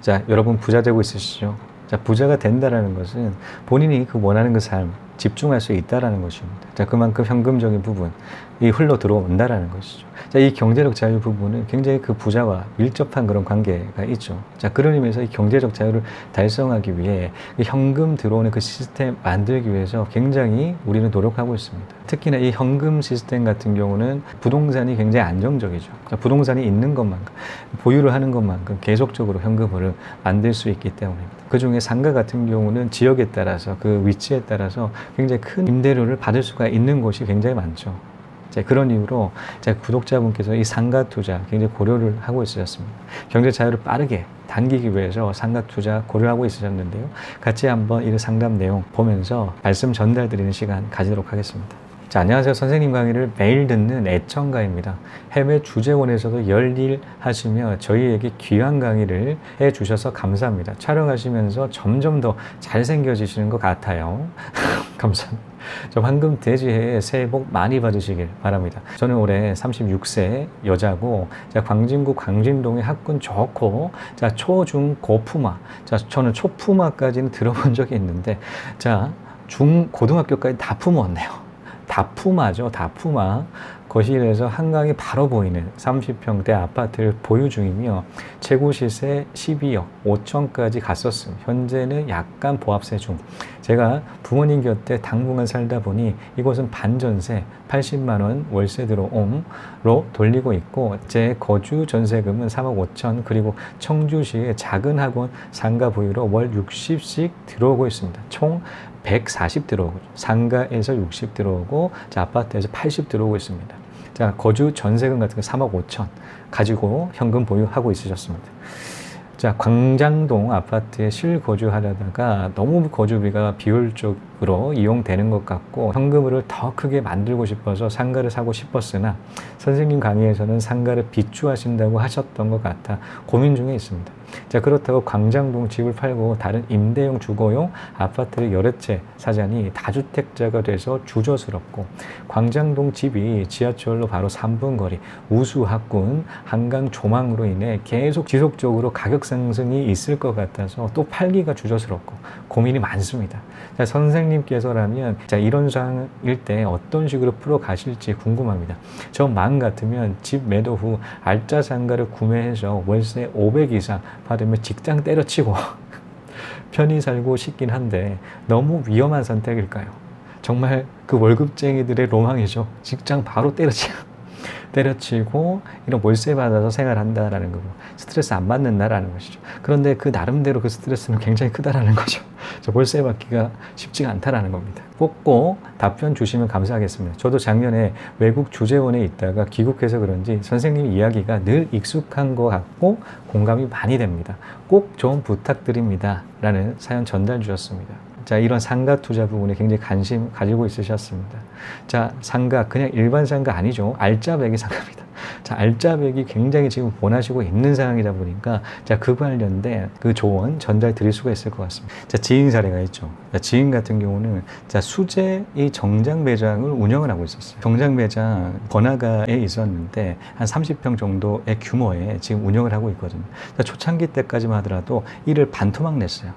자, 여러분 부자 되고 있으시죠? 자, 부자가 된다라는 것은 본인이 그 원하는 그 삶, 집중할 수 있다라는 것입니다. 자, 그만큼 현금적인 부분이 흘러 들어온다라는 것이죠. 자, 이 경제적 자유 부분은 굉장히 그 부자와 밀접한 그런 관계가 있죠. 자, 그런 의미에서 이 경제적 자유를 달성하기 위해 현금 들어오는 그 시스템 만들기 위해서 굉장히 우리는 노력하고 있습니다. 특히나 이 현금 시스템 같은 경우는 부동산이 굉장히 안정적이죠. 자, 부동산이 있는 것만큼, 보유를 하는 것만큼 계속적으로 현금을 만들 수 있기 때문입니다. 그 중에 상가 같은 경우는 지역에 따라서 그 위치에 따라서 굉장히 큰 임대료를 받을 수가 있는 곳이 굉장히 많죠. 자, 그런 이유로 제가 구독자분께서 이 상가 투자 굉장히 고려를 하고 있으셨습니다. 경제 자유를 빠르게 당기기 위해서 상가 투자 고려하고 있으셨는데요. 같이 한번 이 상담 내용 보면서 말씀 전달드리는 시간 가지도록 하겠습니다. 자, 안녕하세요. 선생님 강의를 매일 듣는 애청가입니다. 해외 주재원에서도 열일하시며 저희에게 귀한 강의를 해주셔서 감사합니다. 촬영하시면서 점점 더 잘생겨지시는 것 같아요. 감사합니다. 저 황금 돼지해에 새해 복 많이 받으시길 바랍니다. 저는 올해 36세 여자고, 자, 광진구 광진동에 학군 좋고, 자, 초, 중, 고 푸마. 자, 저는 초 푸마까지는 들어본 적이 있는데, 자, 중, 고등학교까지 다 품었네요. 다 푸마죠. 다 푸마. 거실에서 한강이 바로 보이는 30평대 아파트를 보유 중이며 최고 시세 12억 5천까지 갔었습니다. 현재는 약간 보합세 중. 제가 부모님 곁에 당분간 살다 보니 이곳은 반전세 80만 원 월세 들어옴으로 돌리고 있고, 제 거주 전세금은 3억 5천, 그리고 청주시의 작은 학원 상가 보유로 월 60씩 들어오고 있습니다. 총 140 들어오고, 상가에서 60 들어오고, 자, 아파트에서 80 들어오고 있습니다. 자, 거주 전세금 같은 거 3억 5천 가지고 현금 보유하고 있으셨습니다. 자, 광장동 아파트에 실거주하려다가 너무 거주비가 비효율적으로 이용되는 것 같고 현금을 더 크게 만들고 싶어서 상가를 사고 싶었으나 선생님 강의에서는 상가를 비추하신다고 하셨던 것 같아 고민 중에 있습니다. 자, 그렇다고 광장동 집을 팔고 다른 임대용 주거용 아파트를 여러 채 사자니 다주택자가 돼서 주저스럽고, 광장동 집이 지하철로 바로 3분 거리, 우수학군, 한강 조망으로 인해 계속 지속적으로 가격 상승이 있을 것 같아서 또 팔기가 주저스럽고 고민이 많습니다. 자, 선생님께서라면 자, 이런 상황일 때 어떤 식으로 풀어 가실지 궁금합니다. 저 마음 같으면 집 매도 후 알짜 상가를 구매해서 월세 500 이상 받으면 직장 때려치고 편히 살고 싶긴 한데 너무 위험한 선택일까요? 정말 그 월급쟁이들의 로망이죠. 직장 바로 때려치고 이런 월세 받아서 생활한다라는 거고 스트레스 안 받는다라는 것이죠. 그런데 그 나름대로 그 스트레스는 굉장히 크다라는 거죠. 저 월세 받기가 쉽지가 않다라는 겁니다. 꼭 답변 주시면 감사하겠습니다. 저도 작년에 외국 주재원에 있다가 귀국해서 그런지 선생님 이야기가 늘 익숙한 것 같고 공감이 많이 됩니다. 꼭 좀 부탁드립니다 라는 사연 전달 주셨습니다. 자, 이런 상가 투자 부분에 굉장히 관심 가지고 있으셨습니다. 자, 상가, 그냥 일반 상가 아니죠. 알짜배기 상가입니다. 자, 알짜배기 굉장히 지금 원하시고 있는 상황이다 보니까, 자, 그 관련된 그 조언 전달 드릴 수가 있을 것 같습니다. 자, 지인 사례가 있죠. 자, 지인 같은 경우는, 자, 수제 이 정장 매장을 운영을 하고 있었어요. 정장 매장 번화가에 있었는데, 한 30평 정도의 규모에 지금 운영을 하고 있거든요. 자, 초창기 때까지만 하더라도 이를 반토막 냈어요.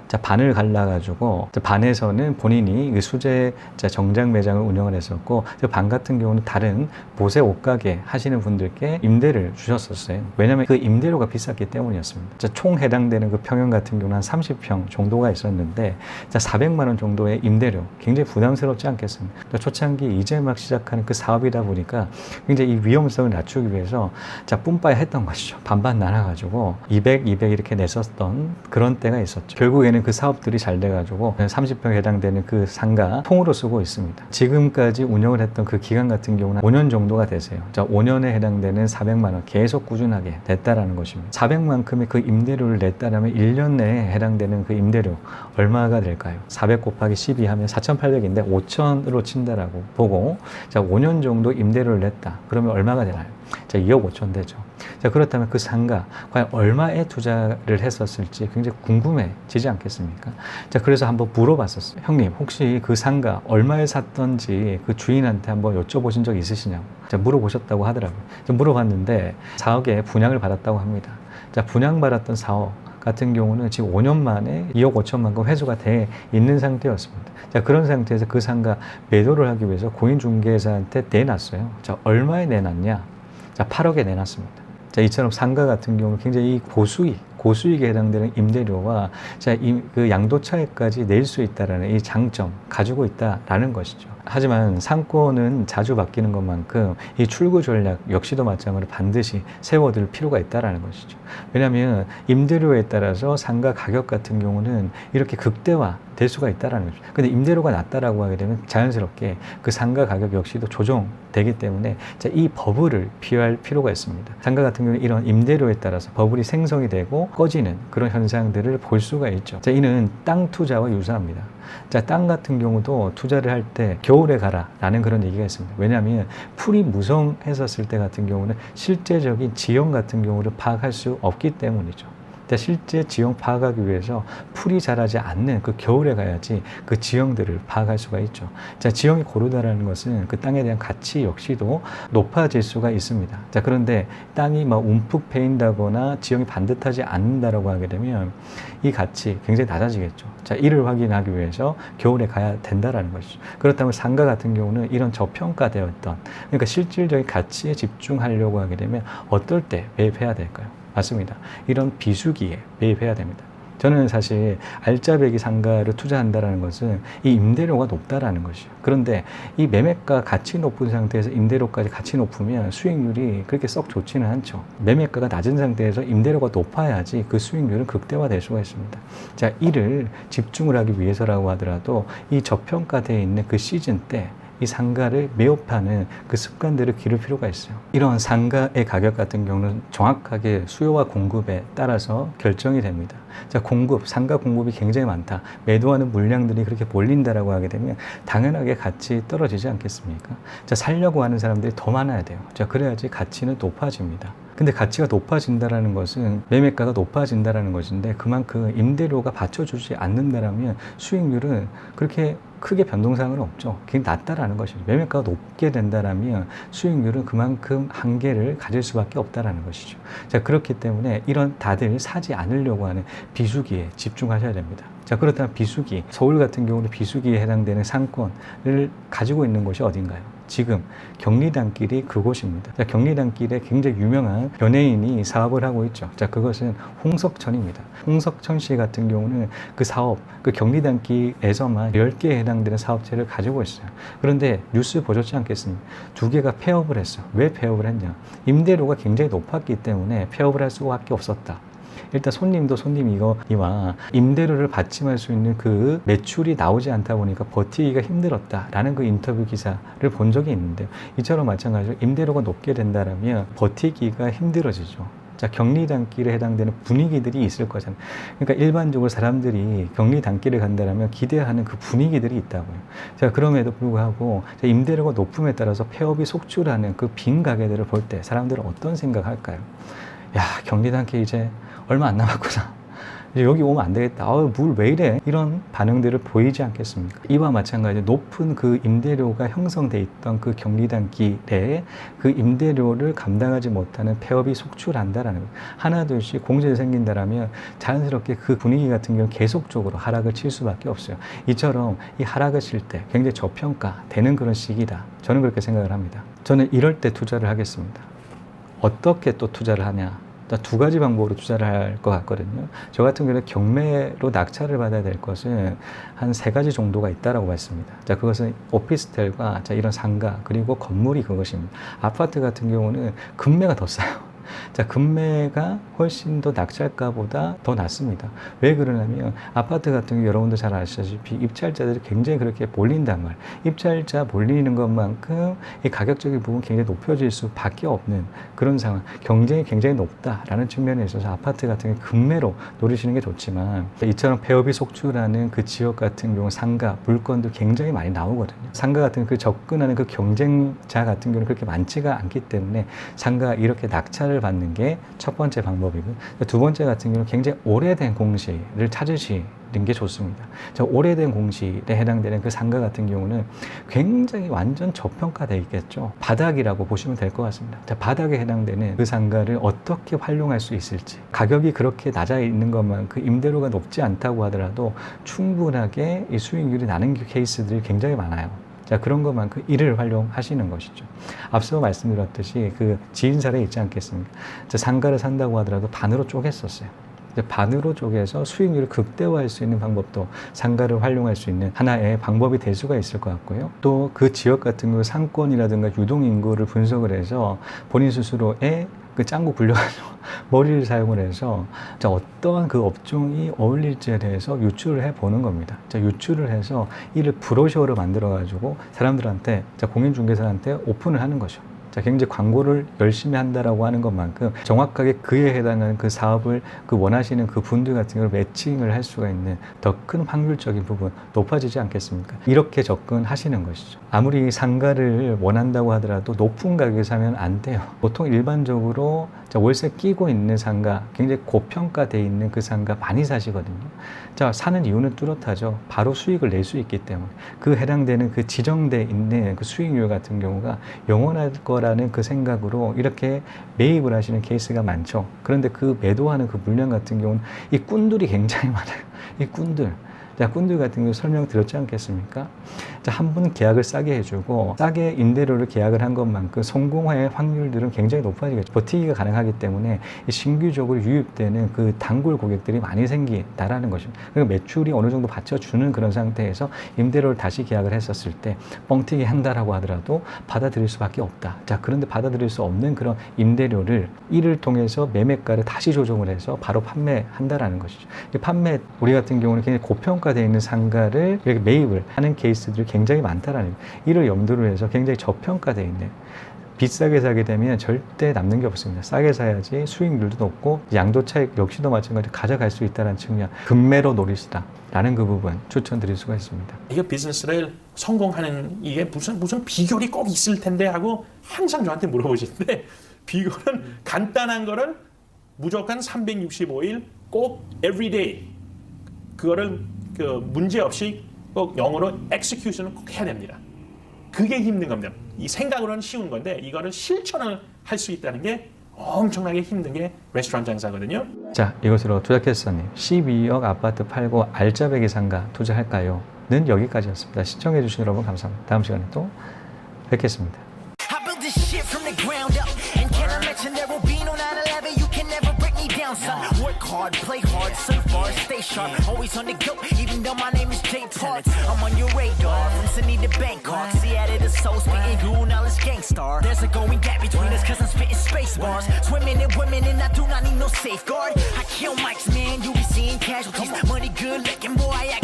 자, 반을 갈라가지고 반에서는 본인이 그 수제 정장 매장을 운영을 했었고, 반 같은 경우는 다른 보세 옷가게 하시는 분들께 임대를 주셨었어요. 왜냐하면 그 임대료가 비쌌기 때문이었습니다. 자, 총 해당되는 그 평형 같은 경우는 한 30평 정도가 있었는데, 자, 400만 원 정도의 임대료 굉장히 부담스럽지 않겠습니까? 자, 초창기 이제 막 시작하는 그 사업이다 보니까 굉장히 이 위험성을 낮추기 위해서 자, 뿜빠야 했던 것이죠. 반반 나눠가지고 200 이렇게 냈었던 그런 때가 있었죠. 결국에는 그 사업들이 잘 돼가지고 30평에 해당되는 그 상가 통으로 쓰고 있습니다. 지금까지 운영을 했던 그 기간 같은 경우는 5년 정도가 되세요. 자, 5년에 해당되는 400만 원 계속 꾸준하게 냈다라는 것입니다. 400만큼의 그 임대료를 냈다라면 1년 내에 해당되는 그 임대료 얼마가 될까요? 400 곱하기 12 하면 4,800인데 5천으로 친다라고 보고, 자, 5년 정도 임대료를 냈다. 그러면 얼마가 되나요? 자, 2억 5천 되죠. 자, 그렇다면 그 상가 과연 얼마에 투자를 했었을지 굉장히 궁금해지지 않겠습니까? 자, 그래서 한번 물어봤었어요. 형님, 혹시 그 상가 얼마에 샀던지 그 주인한테 한번 여쭤보신 적 있으시냐고. 자, 물어보셨다고 하더라고요. 물어봤는데 4억에 분양을 받았다고 합니다. 자, 분양받았던 4억 같은 경우는 지금 5년 만에 2억 5천만 건 회수가 돼 있는 상태였습니다. 자, 그런 상태에서 그 상가 매도를 하기 위해서 공인중개사한테 내놨어요. 자, 얼마에 내놨냐? 자, 8억에 내놨습니다. 자, 이처럼 상가 같은 경우는 굉장히 고수익에 해당되는 임대료와 자, 그 양도 차익까지 낼 수 있다라는 이 장점 가지고 있다라는 것이죠. 하지만 상권은 자주 바뀌는 것만큼 이 출구 전략 역시도 마찬가지로 반드시 세워둘 필요가 있다라는 것이죠. 왜냐하면 임대료에 따라서 상가 가격 같은 경우는 이렇게 극대화 될 수가 있다라는 거죠. 근데 임대료가 낮다라고 하게 되면 자연스럽게 그 상가 가격 역시도 조정되기 때문에 자, 이 버블을 피할 필요가 있습니다. 상가 같은 경우는 이런 임대료에 따라서 버블이 생성이 되고 꺼지는 그런 현상들을 볼 수가 있죠. 자, 이는 땅 투자와 유사합니다. 자, 땅 같은 경우도 투자를 할 때 겨울에 가라라는 그런 얘기가 있습니다. 왜냐하면 풀이 무성했었을 때 같은 경우는 실제적인 지형 같은 경우를 파악할 수 없기 때문이죠. 실제 지형 파악하기 위해서 풀이 자라지 않는 그 겨울에 가야지 그 지형들을 파악할 수가 있죠. 자, 지형이 고르다라는 것은 그 땅에 대한 가치 역시도 높아질 수가 있습니다. 자, 그런데 땅이 막 움푹 패인다거나 지형이 반듯하지 않는다라고 하게 되면 이 가치 굉장히 낮아지겠죠. 자, 이를 확인하기 위해서 겨울에 가야 된다라는 것이죠. 그렇다면 상가 같은 경우는 이런 저평가되었던, 그러니까 실질적인 가치에 집중하려고 하게 되면 어떨 때 매입해야 될까요? 맞습니다. 이런 비수기에 매입해야 됩니다. 저는 사실 알짜배기 상가를 투자한다는 것은 이 임대료가 높다라는 것이죠. 그런데 이 매매가 가치 높은 상태에서 임대료까지 같이 높으면 수익률이 그렇게 썩 좋지는 않죠. 매매가가 낮은 상태에서 임대료가 높아야지 그 수익률은 극대화될 수가 있습니다. 자, 이를 집중을 하기 위해서라고 하더라도 이 저평가되어 있는 그 시즌 때 이 상가를 매입하는 그 습관들을 기를 필요가 있어요. 이런 상가의 가격 같은 경우는 정확하게 수요와 공급에 따라서 결정이 됩니다. 자, 상가 공급이 굉장히 많다. 매도하는 물량들이 그렇게 몰린다라고 하게 되면 당연하게 가치 떨어지지 않겠습니까? 자, 살려고 하는 사람들이 더 많아야 돼요. 자, 그래야지 가치는 높아집니다. 근데 가치가 높아진다라는 것은 매매가가 높아진다라는 것인데 그만큼 임대료가 받쳐주지 않는다라면 수익률은 그렇게 크게 변동사항은 없죠. 그게 낮다라는 것이죠. 매매가가 높게 된다라면 수익률은 그만큼 한계를 가질 수밖에 없다라는 것이죠. 자, 그렇기 때문에 이런 다들 사지 않으려고 하는 비수기에 집중하셔야 됩니다. 자, 그렇다면 비수기, 서울 같은 경우는 비수기에 해당되는 상권을 가지고 있는 곳이 어딘가요? 지금 경리단길이 그곳입니다. 자, 경리단길에 굉장히 유명한 연예인이 사업을 하고 있죠. 자, 그것은 홍석천입니다. 홍석천 씨 같은 경우는 그 사업, 그 경리단길에서만 10개에 해당되는 사업체를 가지고 있어요. 그런데 뉴스 보셨지 않겠습니까? 2개가 폐업을 했어요. 왜 폐업을 했냐? 임대료가 굉장히 높았기 때문에 폐업을 할 수밖에 없었다. 일단 손님도 손님이거니와 임대료를 받침할 수 있는 그 매출이 나오지 않다 보니까 버티기가 힘들었다라는 그 인터뷰 기사를 본 적이 있는데요. 이처럼 마찬가지로 임대료가 높게 된다면 버티기가 힘들어지죠. 자, 경리단길에 해당되는 분위기들이 있을 거잖아요. 그러니까 일반적으로 사람들이 경리단길에 간다면 기대하는 그 분위기들이 있다고요. 자, 그럼에도 불구하고 임대료가 높음에 따라서 폐업이 속출하는 그 빈 가게들을 볼 때 사람들은 어떤 생각할까요? 야, 경리단길 이제 얼마 안 남았구나. 이제 여기 오면 안 되겠다. 물 왜 이래? 이런 반응들을 보이지 않겠습니까? 이와 마찬가지로 높은 그 임대료가 형성돼 있던 그 경리단길에 그 임대료를 감당하지 못하는 폐업이 속출한다라는 거예요. 하나둘씩 공실이 생긴다라면 자연스럽게 그 분위기 같은 경우는 계속적으로 하락을 칠 수밖에 없어요. 이처럼 이 하락을 칠 때 굉장히 저평가되는 그런 시기다. 저는 그렇게 생각을 합니다. 저는 이럴 때 투자를 하겠습니다. 어떻게 또 투자를 하냐? 2가지 방법으로 투자를 할 것 같거든요. 저 같은 경우는 경매로 낙찰을 받아야 될 것은 한 3가지 정도가 있다라고 봤습니다. 자, 그것은 오피스텔과 자, 이런 상가 그리고 건물이 그것입니다. 아파트 같은 경우는 금매가 더 싸요. 자, 금매가 훨씬 더 낙찰가보다 더 낮습니다. 왜 그러냐면 아파트 같은 경우 여러분도 잘 아시다시피 입찰자들이 굉장히 그렇게 몰린단 말이에요. 입찰자 몰리는 것만큼 이 가격적인 부분 굉장히 높여질 수밖에 없는 그런 상황. 경쟁이 굉장히 높다라는 측면에 있어서 아파트 같은 경우 금매로 노리시는 게 좋지만 이처럼 폐업이 속출하는 그 지역 같은 경우 상가, 물건도 굉장히 많이 나오거든요. 상가 같은 그 접근하는 그 경쟁자 같은 경우는 그렇게 많지가 않기 때문에 상가 이렇게 낙찰을 상가를 받는 게 첫 번째 방법이고, 두 번째 같은 경우는 굉장히 오래된 공실을 찾으시는 게 좋습니다. 오래된 공실에 해당되는 그 상가 같은 경우는 굉장히 완전 저평가되어 있겠죠. 바닥이라고 보시면 될 것 같습니다. 바닥에 해당되는 그 상가를 어떻게 활용할 수 있을지, 가격이 그렇게 낮아 있는 것만 그 임대료가 높지 않다고 하더라도 충분하게 이 수익률이 나는 케이스들이 굉장히 많아요. 그런 것만큼 이를 활용하시는 것이죠. 앞서 말씀드렸듯이 그 지인 사례 있지 않겠습니까? 상가를 산다고 하더라도 반으로 쪼갰었어요. 반으로 쪼개서 수익률을 극대화할 수 있는 방법도 상가를 활용할 수 있는 하나의 방법이 될 수가 있을 것 같고요. 또 그 지역 같은 경우 상권이라든가 유동인구를 분석을 해서 본인 스스로의 그 짱구 굴려가지고 머리를 사용을 해서 어떠한 그 업종이 어울릴지에 대해서 유출을 해보는 겁니다. 유출을 해서 이를 브로셔로 만들어가지고 사람들한테, 공인중개사한테 오픈을 하는 거죠. 굉장히 광고를 열심히 한다라고 하는 것만큼 정확하게 그에 해당하는 그 사업을 그 원하시는 그 분들 같은 경우를 매칭을 할 수가 있는 더 큰 확률적인 부분 높아지지 않겠습니까? 이렇게 접근하시는 것이죠. 아무리 상가를 원한다고 하더라도 높은 가격에 사면 안 돼요. 보통 일반적으로 월세 끼고 있는 상가, 굉장히 고평가되어 있는 그 상가 많이 사시거든요. 사는 이유는 뚜렷하죠. 바로 수익을 낼 수 있기 때문에. 그 해당되는 그 지정되어 있는 그 수익률 같은 경우가 영원할 거라는 그 생각으로 이렇게 매입을 하시는 케이스가 많죠. 그런데 그 매도하는 그 물량 같은 경우는 이 꾼들이 굉장히 많아요. 이 꾼들. 꾼들 같은 경우 설명드렸지 않겠습니까? 한 번 계약을 싸게 해주고 싸게 임대료를 계약을 한 것만큼 성공할 확률들은 굉장히 높아지겠죠. 버티기가 가능하기 때문에 신규적으로 유입되는 그 단골 고객들이 많이 생긴다라는 것입니다. 그리고 매출이 어느 정도 받쳐주는 그런 상태에서 임대료를 다시 계약을 했었을 때 뻥튀기 한다라고 하더라도 받아들일 수밖에 없다. 그런데 받아들일 수 없는 그런 임대료를 이를 통해서 매매가를 다시 조정을 해서 바로 판매한다라는 것이죠. 판매, 우리 같은 경우는 굉장히 고평가되어 있는 상가를 이렇게 매입을 하는 케이스들이 굉장히 많다라는 거예요. 이를 염두로 해서 굉장히 저평가되어 있는, 비싸게 사게 되면 절대 남는 게 없습니다. 싸게 사야지 수익률도 높고 양도 차익 역시도 마찬가지로 가져갈 수 있다는 측면, 급매로 노리시라라는 그 부분 추천드릴 수가 있습니다. 이게 비즈니스를 성공하는 이게 무슨 비결이 꼭 있을 텐데 하고 항상 저한테 물어보시는데, 비결은 간단한 거를 무조건 365일 꼭 everyday 그거를 그 문제 없이 꼭 영어로 execution을 꼭 해야 됩니다. 그게 힘든 겁니다. 이 생각으로는 쉬운 건데 이거를 실천을 할 수 있다는 게 엄청나게 힘든 게 레스토랑 장사거든요. 이것으로 투자캐스터님 12억 아파트 팔고 알짜배기 상가 투자할까요? 는 여기까지였습니다. 시청해 주신 여러분 감사합니다. 다음 시간에 또 뵙겠습니다. Work hard, play hard, surf hard, stay sharp. Always on the go, even though my name is Jay Park. I'm on your radar, from Sydney to Bangkok. Seattle to Seoul, spitting goon, knowledge gangstar. There's a going gap between us, cause I'm spitting space bars. Swimming in women, and I do not need no safeguard. I kill mics, man, you be seeing casualties. Money good looking, boy, I